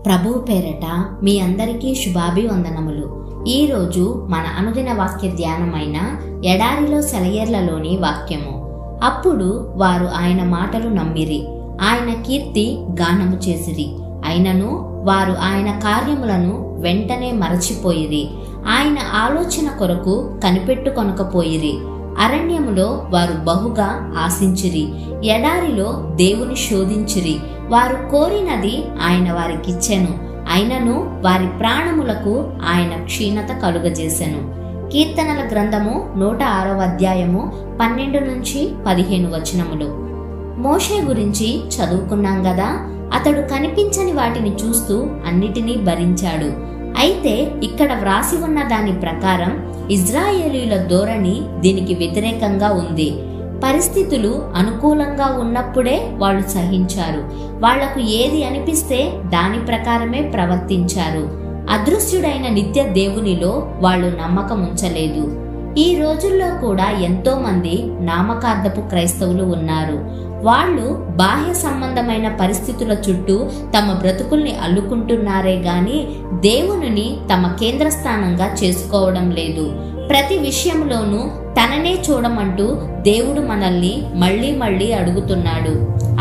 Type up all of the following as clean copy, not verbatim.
ప్రభువు పేరట మీ అందరికీ శుభాభివందనములు. ఈరోజు మన అనుదిన వాక్య ధ్యానమైన ఎడారిలో సెలయేర్లలోని వాక్యము. అప్పుడు వారు ఆయన మాటలు నమ్మిరి, ఆయన కీర్తి గానము చేసిరి. అయినను వారు ఆయన కార్యములను వెంటనే మరచిపోయిరి, ఆయన ఆలోచన కొరకు కనిపెట్టుకొనకపోయిరి. అరణ్యములో వారు బహుగా ఆశించిరి, ఎడారిలో దేవుని శోధించిరి. వారు కోరినది ఆయన వారికిచ్చెను, అయినను వారి ప్రాణములకు ఆయన క్షీణత కలుగజేసెను. కీర్తనల గ్రంథము 106వ అధ్యాయము 12 నుంచి 15 వచనములు. మోషే గురించి చదువుకున్నాం గదా. అతడు కనిపించని వాటిని చూస్తూ అన్నిటినీ భరించాడు. అయితే ఇక్కడ వ్రాసి ఉన్న దాని ప్రకారం ఇజ్రాయేలీయుల ధోరణి దీనికి వ్యతిరేకంగా ఉంది. పరిస్థితులు అనుకూలంగా ఉన్నప్పుడే వాళ్ళు సహించారు. వాళ్లకు ఏది అనిపిస్తే దాని ప్రకారమే ప్రవర్తించారు. అదృశ్యుడైన నిత్య దేవునిలో వాళ్ళు నమ్మకం ఉంచలేదు. ఈ రోజుల్లో కూడా ఎంతో మంది నామకార్థపు క్రైస్తవులు ఉన్నారు. వాళ్ళు బాహ్య సంబంధమైన పరిస్థితుల చుట్టూ తమ బ్రతుకుల్ని అల్లుకుంటున్నారే గాని దేవునిని తమ కేంద్రస్థానంగా చేసుకోవడం లేదు. ప్రతి విషయంలోనూ తననే చూడమంటూ దేవుడు మనల్ని మళ్ళీ మళ్ళీ అడుగుతున్నాడు.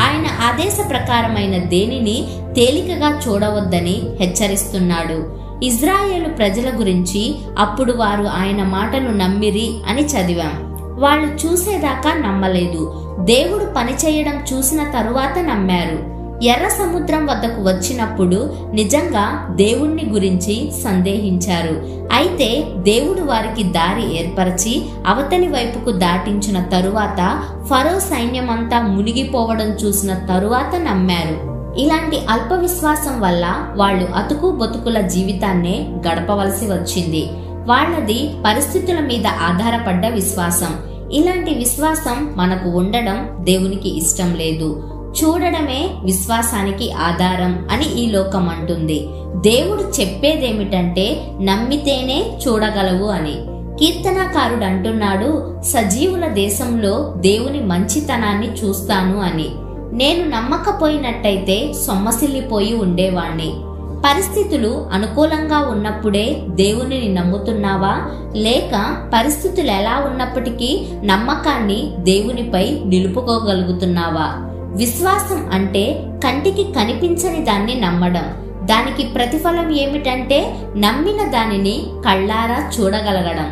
ఆయన ఆదేశ ప్రకారమైన దేనిని తేలికగా చూడవద్దని హెచ్చరిస్తున్నాడు. ఇజ్రాయేలు ప్రజల గురించి అప్పుడు వారు ఆయన మాటలు నమ్మిరి అని చదివాం. వాళ్ళు చూసేదాకా నమ్మలేదు. దేవుడు పనిచేయడం చూసిన తరువాత నమ్మారు. ఎర్ర సముద్రం వద్దకు వచ్చినప్పుడు నిజంగా దేవుణ్ణి గురించి సందేహించారు. అయితే దేవుడు వారికి దారి ఏర్పరిచి అవతలి వైపుకు దాటించిన తరువాత ఫరో సైన్యమంతా మునిగిపోవడం చూసిన తరువాత నమ్మారు. ఇలాంటి అల్ప విశ్వాసం వల్ల వాళ్ళు అతుకు బతుకుల జీవితాన్నే గడపవలసి వచ్చింది. వాళ్ళది పరిస్థితుల మీద ఆధారపడ్డ విశ్వాసం. ఇలాంటి విశ్వాసం మనకు ఉండడం దేవునికి ఇష్టం లేదు. చూడడమే విశ్వాసానికి ఆధారం అని ఈ లోకం అంటుంది. దేవుడు చెప్పేదేమిటంటే నమ్మితేనే చూడగలవు అని. కీర్తనాకారుడు అంటున్నాడు, సజీవుల దేశంలో దేవుని మంచితనాన్ని చూస్తాను అని. నేను నమ్మకపోయినట్టయితే సొమ్మసిల్లిపోయి ఉండేవాణ్ణి. పరిస్థితులు అనుకూలంగా ఉన్నప్పుడే దేవునిని నమ్ముతున్నావా, లేక పరిస్థితులు ఎలా ఉన్నప్పటికీ నమ్మకాన్ని దేవునిపై నిలుపుకోగలుగుతున్నావా? విశ్వాసం అంటే కంటికి కనిపించని దాన్ని నమ్మడం. దానికి ప్రతిఫలం ఏమిటంటే నమ్మిన దానిని కళ్ళారా చూడగలగడం.